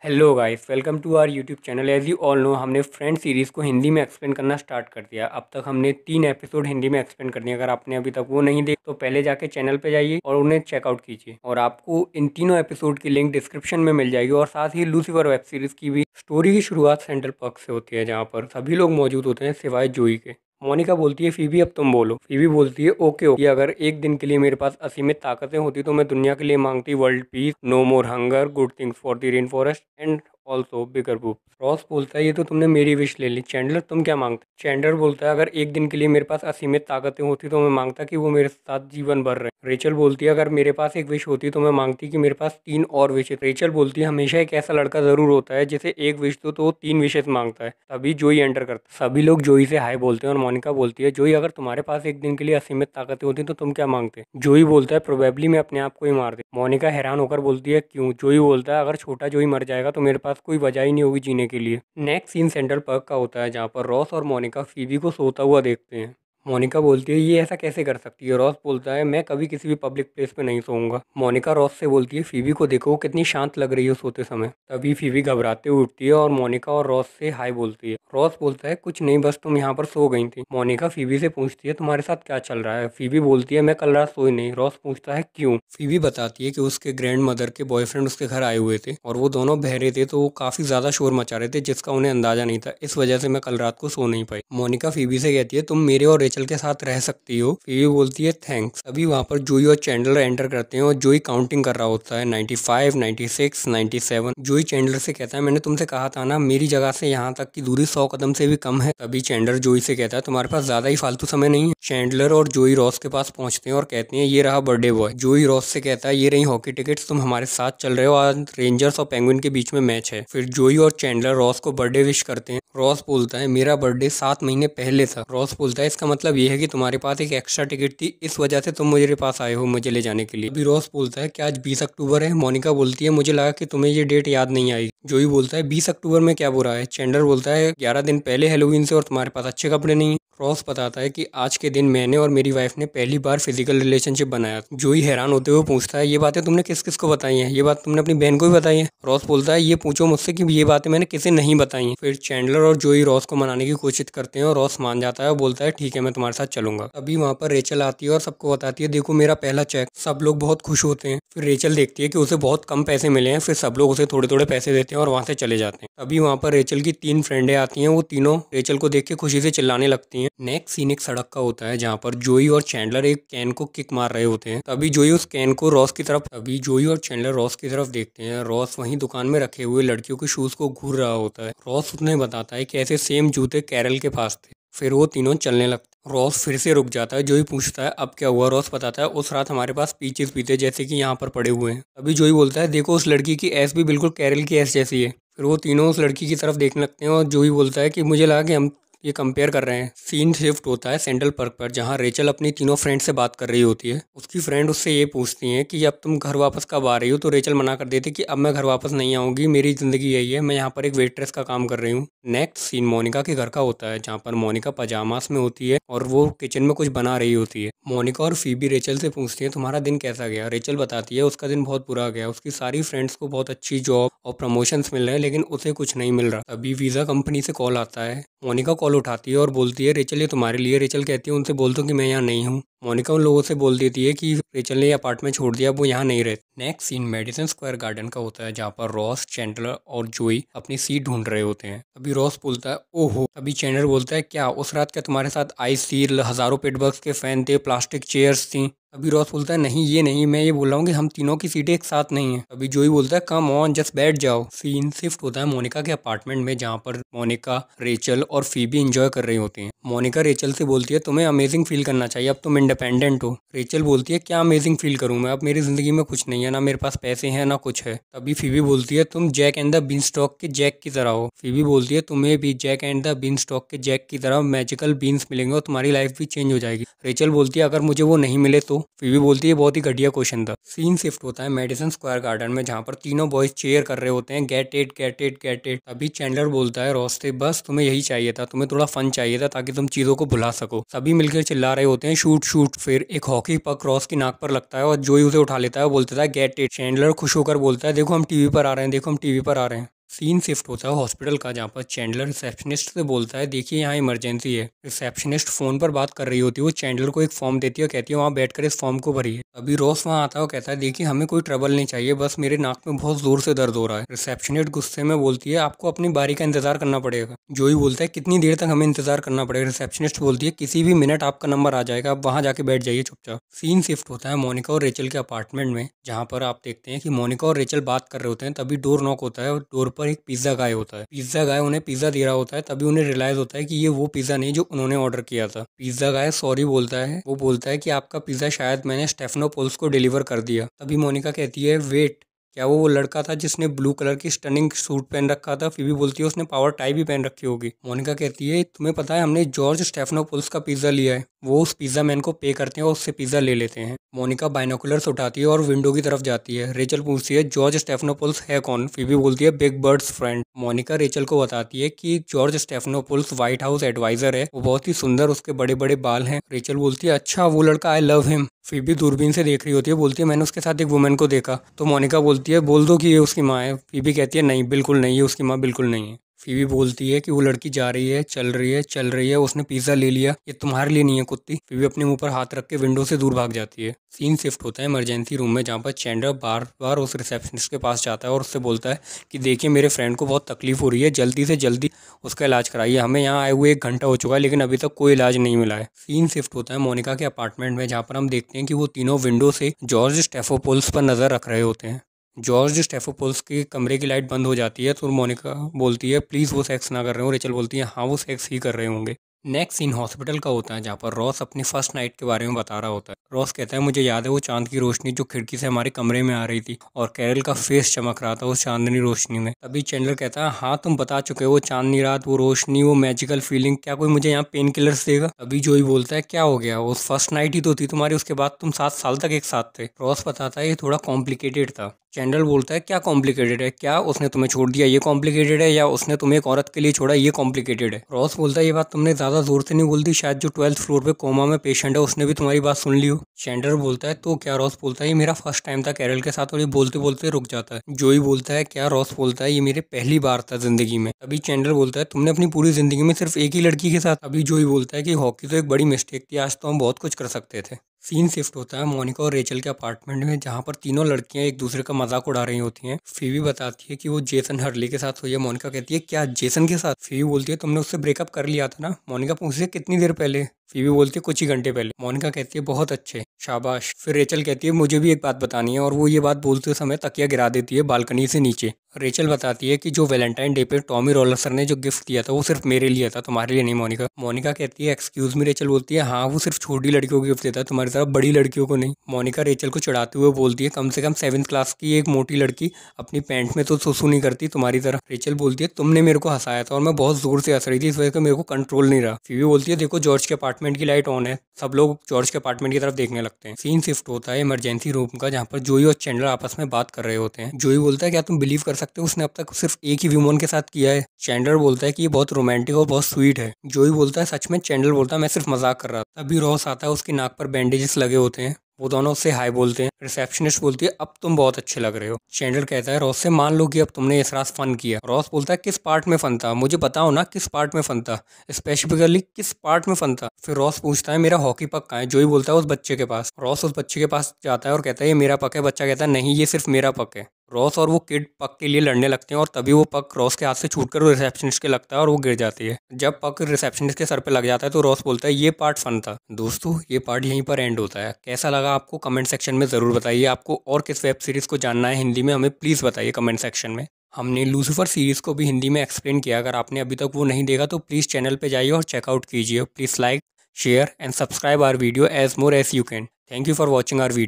Hello guys, welcome to our YouTube channel. As you all know, हमने friend series को हिंदी में explain करना start कर दिया। अब तक हमने 3 एपिसोड हिंदी में एक्सप्लेन कर दिए। अगर आपने अभी तक वो नहीं देख तो पहले जाके चैनल पे जाइए और उन्हें चेकआउट कीजिए। और आपको इन तीनों एपिसोड की लिंक डिस्क्रिप्शन में मिल जाएगी। और साथ ही लूसीफर वेब सीरीज़ की भी स्टोरी की शुरुआत सेंट्रल पर्क से होती है, जहाँ पर सभी लोग मौजूद होते हैं सिवाय जोई के। मोनिका बोलती है, फीबी अब तुम बोलो। फीबी बोलती है, ओके ओके, अगर एक दिन के लिए मेरे पास असीमित ताकतें होती तो मैं दुनिया के लिए मांगती world peace, no more hunger, good things for the rain forest and also bigger book. Ross बोलता है, ये तो तुमने मेरी विश ले ली। चैंडलर, तुम क्या मांगते? चैंडलर बोलता है, अगर एक दिन के लिए मेरे पास असीमित ताकतें होती तो मैं मांगता कि वो मेरे साथ जीवन भर रहे। रेचल बोलती है, अगर मेरे पास एक विश होती तो मैं मांगती कि मेरे पास 3 और विश। रेचल बोलती है, हमेशा एक ऐसा लड़का जरूर होता है जिसे एक विश दो तो वो 3 विशेस मांगता है। तभी जोई एंटर करता है। सभी लोग जोई से हाय बोलते हैं और मोनिका बोलती है, जोई अगर तुम्हारे पास एक दिन के लिए असीमित ताकतें होती तो तुम क्या मांगते? जोई बोलता है, प्रोबेबली मैं अपने आप को ही मार दे। मोनिका हैरान होकर बोलती है, क्यों? जोई बोलता है, अगर छोटा जोई मर जाएगा तो मेरे पास कोई वजह ही नहीं होगी जीने के लिए। नेक्स्ट सीन सेंट्रल पर्क का होता है, जहाँ पर रॉस और मोनिका फीबी को सोता हुआ देखते हैं। मोनिका बोलती है, ये ऐसा कैसे कर सकती है? रॉस बोलता है, मैं कभी किसी भी पब्लिक प्लेस पे नहीं सोऊंगा। मोनिका रॉस से बोलती है, फीबी को देखो, वो कितनी शांत लग रही है सोते समय। तभी फीबी घबराते हुए उठती है और मोनिका और रॉस से हाय बोलती है। रॉस बोलता है, कुछ नहीं, बस तुम यहाँ पर सो गई थी। मोनिका फीबी से पूछती है, तुम्हारे साथ क्या चल रहा है? फीबी बोलती है, मैं कल रात सोई नहीं। रॉस पूछता है, क्यों? फीबी बताती है कि उसके ग्रैंड मदर के बॉयफ्रेंड उसके घर आए हुए थे और वो दोनों बहरे थे, तो वो काफी ज्यादा शोर मचा रहे थे जिसका उन्हें अंदाजा नहीं था। इस वजह से मैं कल रात को सो नहीं पाई। मोनिका फीबी से कहती है, तुम मेरे और रेचल के साथ रह सकती हो। फीबी बोलती है, थैंक्स। अभी वहाँ पर जोई और चैंडलर एंटर करते हैं और जोई काउंटिंग कर रहा होता है, 95, 96, 97। जोई चैंडलर से कहता है, मैंने तुमसे कहा था ना, मेरी जगह से यहाँ तक की दूरी 100 कदम से भी कम है। तभी चैंडलर जोई से कहता है, तुम्हारे पास ज्यादा ही फालतू समय नहीं है। चैंडलर और जोई रॉस के पास पहुंचते हैं और कहते हैं, ये रहा बर्थडे बॉय। जोई रॉस से कहता है, ये रही हॉकी टिकट्स, तुम हमारे साथ चल रहे हो, आज रेंजर्स और पेंगुइन के बीच में मैच है। फिर जोई और चैंडलर रॉस को बर्थडे विश करते हैं। रॉस बोलता है, मेरा बर्थडे 7 महीने पहले था। रॉस बोलता है, इसका मतलब ये है कि तुम्हारे पास एक एक्स्ट्रा टिकट थी, इस वजह से तुम मेरे पास आए हो मुझे ले जाने के लिए। अभी रॉस बोलता है, क्या आज 20 अक्टूबर है? मोनिका बोलती है, मुझे लगा कि तुम्हें ये डेट याद नहीं आई। जोई बोलता है, 20 अक्टूबर में क्या बुरा है? चैंडलर बोलता है, 11 दिन पहले हेलोवीन से और तुम्हारे पास अच्छे कपड़े नहीं है। रॉस बताता है कि आज के दिन मैंने और मेरी वाइफ ने पहली बार फिजिकल रिलेशनशिप बनाया। जोई हैरान होते हुए पूछता है, ये बातें तुमने किस किस को बताई हैं? ये बात तुमने अपनी बहन को भी बताई है? रॉस बोलता है, ये पूछो मुझसे कि ये बातें मैंने किसे नहीं बताई हैं। फिर चैंडलर और जोई रॉस को मनाने की कोशिश करते हैं और रॉस मान जाता है और बोलता है, ठीक है, मैं तुम्हारे साथ चलूंगा। अभी वहाँ पर रेचल आती है और सबको बताती है, देखो मेरा पहला चेक। सब लोग बहुत खुश होते हैं। फिर रेचल देखती है कि उसे बहुत कम पैसे मिले हैं। फिर सब लोग उसे थोड़े थोड़े पैसे देते हैं और वहाँ से चले जाते हैं। अभी वहाँ पर रेचल की 3 फ्रेंडें आती हैं। वो तीनों रेचल को देख के खुशी से चिल्लाने लगती हैं। नेक्स्ट सीन एक सड़क का होता है, जहाँ पर जोई और चैंडलर एक कैन को किक मार रहे होते हैं। तभी जोई उस कैन को रॉस की तरफ अभी जोई और चैंडलर रॉस की तरफ देखते हैं। रॉस वहीं दुकान में रखे हुए लड़कियों के शूज को घूर रहा होता है। रॉस उन्हें बताता है कि ऐसे सेम जूते कैरल के पास थे। फिर वो तीनों चलने लगते। रॉस फिर से रुक जाता है। जोई पूछता है, अब क्या हुआ? रॉस बताता है, उस रात हमारे पास पीचेस भी थे, जैसे कि यहाँ पर पड़े हुए हैं। अभी जोई बोलता है, देखो उस लड़की की ऐस भी बिल्कुल कैरल की ऐस जैसी है। फिर वो तीनों उस लड़की की तरफ देखने लगते हैं और जोई बोलता है कि मुझे लगा कि हम ये कंपेयर कर रहे हैं। सीन शिफ्ट होता है सेंट्रल पर्क पर, जहाँ रेचल अपनी तीनों फ्रेंड से बात कर रही होती है। उसकी फ्रेंड उससे ये पूछती हैं कि अब तुम घर वापस कब आ रही हो? तो रेचल मना कर देती कि अब मैं घर वापस नहीं आऊंगी, मेरी जिंदगी यही है, मैं यहाँ पर एक वेट्रेस का काम कर रही हूँ। नेक्स्ट सीन मोनिका के घर का होता है, जहाँ पर मोनिका पजामास में होती है और वो किचन में कुछ बना रही होती है। मोनिका और फीबी रेचल से पूछती है, तुम्हारा दिन कैसा गया? रेचल बताती है, उसका दिन बहुत बुरा गया। उसकी सारी फ्रेंड्स को बहुत अच्छी जॉब और प्रमोशंस मिल रहे हैं, लेकिन उसे कुछ नहीं मिल रहा। अभी वीज़ा कंपनी से कॉल आता है। मोनिका कॉल उठाती है और बोलती है, रेचल ये तुम्हारे लिए। रेचल कहती है, उनसे बोल दो कि मैं यहाँ नहीं हूँ। मोनिका उन लोगों से बोल देती है कि रेचल ने ये अपार्टमेंट छोड़ दिया, अब वो यहाँ नहीं रहती। Next scene Madison Square Garden का होता है, जहाँ पर रॉस, चैंडलर और जोई अपनी सीट ढूंढ रहे होते हैं। अभी रॉस बोलता है, ओहो। अभी चैंडलर बोलता है, क्या उस रात क्या तुम्हारे साथ आइस थी, हजारों पेटबग्स के फैन थे, प्लास्टिक चेयर्स थी? अभी रॉस बोलता है, नहीं ये नहीं, मैं ये बोल रहा हूँ कि हम तीनों की सीटें एक साथ नहीं है। अभी जोई बोलता है, कम ऑन जस्ट बैठ जाओ। सीन शिफ्ट होता है मोनिका के अपार्टमेंट में, जहाँ पर मोनिका, रेचल और फीबी एंजॉय कर रही होती हैं। मोनिका रेचल से बोलती है, तुम्हें अमेजिंग फील करना चाहिए, अब तुम इंडिपेंडेंट हो। रेचल बोलती है, क्या अमेजिंग फील करूँ मैं? अब मेरी जिंदगी में कुछ नहीं है, ना मेरे पास पैसे हैं ना कुछ है। तभी फीबी बोलती है, तुम Jack and the beanstalk के जैक की तरह हो। फीबी बोलती है, तुम्हें भी Jack and the beanstalk के जैक की तरह मैजिकल बीन्स मिलेंगे और तुम्हारी लाइफ भी चेंज हो जाएगी। रेचल बोलती है, अगर मुझे वो नहीं मिले तो? फीबी बोलती है बहुत ही घटिया क्वेश्चन था। सीन शिफ्ट होता है मेडिसन स्क्वायर गार्डन में, जहाँ पर तीनों बॉयज चेयर कर रहे होते हैं get it get it get it. अभी चैंडलर बोलता है रॉस से, बस तुम्हें यही चाहिए था, तुम्हें थोड़ा फन चाहिए था ताकि तुम चीजों को भुला सको। सभी मिलकर चिल्ला रहे होते हैं शूट शूट। फिर एक हॉकी पक रॉस की नाक पर लगता है और जोई उसे उठा लेता है, बोलता है गेट इट। चैंडलर खुश होकर बोलता है देखो हम टीवी पर आ रहे हैं, देखो हम टीवी पर आ रहे हैं। सीन शिफ्ट होता है हॉस्पिटल का, जहाँ पर चैंडलर रिसेप्शनिस्ट से बोलता है देखिए यहाँ इमरजेंसी है। रिसेप्शनिस्ट फोन पर बात कर रही होती है, वो चैंडलर को एक फॉर्म देती है और कहती है वहाँ बैठकर इस फॉर्म को भरिए। अभी रॉस वहाँ आता है और कहता है देखिए हमें कोई ट्रबल नहीं चाहिए, बस मेरे नाक में बहुत जोर से दर्द हो रहा है। रिसेप्शनिस्ट गुस्से में बोलती है आपको अपनी बारी का इंतजार करना पड़ेगा। जोई बोलता है कितनी देर तक हमें इंतजार करना पड़ेगा। रिसेप्शनिस्ट बोलती है किसी भी मिनट आपका नंबर आ जाएगा, आप वहाँ जाके बैठ जाइए चुपचाप। सीन शिफ्ट होता है मोनिका और रेचल के अपार्टमेंट में, जहाँ पर आप देखते हैं कि मोनिका और रेचल बात कर रहे होते हैं। तभी डोर नॉक होता है और डोर पर एक पिज्जा गाय होता है। पिज्जा गाय उन्हें पिज्जा दे रहा होता है, तभी उन्हें रियलाइज होता है कि ये वो पिज्जा नहीं जो उन्होंने ऑर्डर किया था। पिज्जा गाय सॉरी बोलता है, वो बोलता है कि आपका पिज्जा शायद मैंने स्टेफनोपोल्स को डिलीवर कर दिया। तभी मोनिका कहती है वेट, क्या वो लड़का था जिसने ब्लू कलर की स्टनिंग सूट पहन रखा था? फीबी बोलती है उसने पावर टाई भी पहन रखी होगी। मोनिका कहती है तुम्हें पता है हमने जॉर्ज स्टेफनोपोल्स का पिज्जा लिया है। वो उस पिज्जा मैन को पे करते हैं और उससे पिज्जा ले लेते हैं। मोनिका बाइनोकुलर्स उठाती है और विंडो की तरफ जाती है। रेचल पूछती है जॉर्ज स्टेफनोपोल्स है कौन? फीबी बोलती है Big Bird's friend. Monica Rachel को बताती है कि George Stephanopoulos White House adviser है, वो बहुत ही सुंदर, उसके बड़े बड़े बाल हैं। रेचल बोलती है अच्छा वो लड़का, आई लव हिम। फीबी दूरबीन से देख रही होती है, बोलती है मैंने उसके साथ एक वुमेन को देखा। तो मोनिका बोलती है बोल दो कि ये उसकी माँ है। फीबी कहती है नहीं बिल्कुल नहीं, ये उसकी माँ बिल्कुल नहीं है। फीबी बोलती है कि वो लड़की जा रही है, चल रही है, चल रही है, उसने पिज्जा ले लिया, ये तुम्हारे लिए नहीं है कुत्ती। फीबी अपने मुंह पर हाथ रख के विंडो से दूर भाग जाती है। सीन शिफ्ट होता है इमरजेंसी रूम में, जहाँ पर चैंडलर बार बार उस रिसेप्शनिस्ट के पास जाता है और उससे बोलता है कि देखिए मेरे फ्रेंड को बहुत तकलीफ हो रही है, जल्दी से जल्दी उसका इलाज कराइए, हमें यहाँ आए हुए 1 घंटा हो चुका है लेकिन अभी तक कोई इलाज नहीं मिला है। सीन शिफ्ट होता है मोनिका के अपार्टमेंट में, जहाँ पर हम देखते हैं कि वो तीनों विंडो से जॉर्ज स्टेफोपोल्स पर नजर रख रहे होते हैं। जॉर्ज स्टेफोपोल्स के कमरे की लाइट बंद हो जाती है तो मोनिका बोलती है प्लीज़ वो सेक्स ना कर रहे हो। रेचल बोलती है हाँ वो सेक्स ही कर रहे होंगे। नेक्स्ट सीन हॉस्पिटल का होता है, जहाँ पर रॉस अपनी फर्स्ट नाइट के बारे में बता रहा होता है। रॉस कहता है मुझे याद है वो चांद की रोशनी जो खिड़की से हमारे कमरे में आ रही थी और कैरल का फेस चमक रहा था उस चांदनी रोशनी में। तभी चैंडलर कहता है हाँ तुम बता चुके हो, वो चांदनी रात, वो रोशनी, वो मैजिकल फीलिंग, क्या कोई मुझे यहाँ पेन किलर्स देगा? तभी जोई बोलता है क्या हो गया, वो फर्स्ट नाइट ही तो थी तुम्हारी, उसके बाद तुम 7 साल तक एक साथ थे। रॉस बताता है ये थोड़ा कॉम्प्लिकेटेड था। चैंडलर बोलता है क्या कॉम्प्लिकेटेड है, क्या उसने तुम्हें छोड़ दिया ये कॉम्प्लिकेटेड है, या उसने तुम्हें एक औरत के लिए छोड़ा ये कॉम्प्लिकेटेड है? रॉस बोलता है ये बात तुमने ज्यादा जोर से नहीं बोल दी, शायद जो 12th फ्लोर पे कोमा में पेशेंट है उसने भी तुम्हारी बात सुन ली हो। चैंडलर बोलता है तो क्या? रॉस बोलता है ये मेरा फर्स्ट टाइम था कैरल के साथ, और ये बोलते बोलते रुक जाता है। जोई बोलता है क्या? रॉस बोलता है ये मेरे पहली बार था जिंदगी में। अभी चैंडलर बोलता है तुमने अपनी पूरी जिंदगी में सिर्फ एक ही लड़की के साथ? अभी जोई बोलता है कि हॉकी तो एक बड़ी मिस्टेक थी, आज तो हम बहुत कुछ कर सकते थे। सीन शिफ्ट होता है मोनिका और रेचल के अपार्टमेंट में, जहाँ पर तीनों लड़कियां एक दूसरे का मजाक उड़ा रही होती हैं। फीबी बताती है कि वो जेसन हर्ली के साथ हुई है। मोनिका कहती है क्या जेसन के साथ? फीबी बोलती है तुमने उससे ब्रेकअप कर लिया था ना? मोनिका पूछती है कितनी देर पहले? फीबी बोलती है कुछ ही घंटे पहले। मोनिका कहती है बहुत अच्छे, शाबाश। फिर रेचल कहती है मुझे भी एक बात बतानी है, और वो ये बात बोलते समय तकिया गिरा देती है बालकनी से नीचे। रेचल बताती है कि जो वैलेंटाइन डे पे टॉमी रोलर सर ने जो गिफ्ट दिया था वो सिर्फ मेरे लिए था, तुम्हारे लिए नहीं। मोनिका मोनिका कहती है एक्सक्यूज मी। रेचल बोलती है हाँ वो सिर्फ छोटी लड़कियों को गिफ्ट देता है, तुम्हारी तरफ बड़ी लड़कियों को नहीं। मोनिका रेचल को चिढ़ाते हुए बोलती है कम से कम 7th क्लास की एक मोटी लड़की अपनी पैंट में तो सुसु नहीं करती तुम्हारी तरह। रेचल बोलती है तुमने मेरे को हंसाया था और मैं बहुत जोर से हंस रही थी, इस वजह से मेरे को कंट्रोल नहीं रहा। फीबी बोलती है देखो जॉर्ज के अपार्टमेंट की लाइट ऑन है, सब लोग जॉर्ज के अपार्टमेंट की तरफ देखने लगते हैं। सीन शिफ्ट होता है इमरजेंसी रूम का, जहाँ पर जोई और चैंडलर आपस में बात कर रहे होते हैं। जोई बोलता है क्या तुम बिलीव कर सकते हो उसने अब तक सिर्फ एक ही वुमन के साथ किया है? चैंडलर बोलता है कि ये बहुत रोमांटिक और बहुत स्वीट है। जोई बोलता है सच में? चैंडलर बोलता है मैं सिर्फ मजाक कर रहा था। तभी रॉस आता है, उसकी नाक पर बैंडेजेस लगे होते हैं, वो दोनों उससे हाय बोलते हैं। रिसेप्शनिस्ट बोलती है अब तुम बहुत अच्छे लग रहे हो। चैंडलर कहता है रॉस से मान लो कि अब तुमने इस रात फन किया। रॉस बोलता है किस पार्ट में फन था, मुझे बताओ ना किस पार्ट में फन था, स्पेसिफिकली किस पार्ट में फन था। फिर रॉस पूछता है मेरा हॉकी पक कहाँ है? जोई बोलता है उस बच्चे के पास। रॉस उस बच्चे के पास जाता है और कहता है ये मेरा पक है। बच्चा कहता है नहीं ये सिर्फ मेरा पक है। रॉस और वो किड पक के लिए लड़ने लगते हैं और तभी वो पक रॉस के हाथ से छूटकर रिसेप्शनिस्ट के लगता है और वो गिर जाती है। जब पक रिसेप्शनिस्ट के सर पे लग जाता है तो रॉस बोलता है ये पार्ट फन था। दोस्तों ये पार्ट यहीं पर एंड होता है। कैसा लगा आपको कमेंट सेक्शन में ज़रूर बताइए। आपको और किस वेब सीरीज़ को जानना है हिंदी में हमें प्लीज़ बताइए कमेंट सेक्शन में। हमने लूसीफर सीरीज़ को भी हिंदी में एक्सप्लेन किया, अगर आपने अभी तक वो नहीं देखा तो प्लीज़ चैनल पे जाइए और चेकआउट कीजिए। Please like, share and subscribe our video as more as you can. Thank you for watching our video.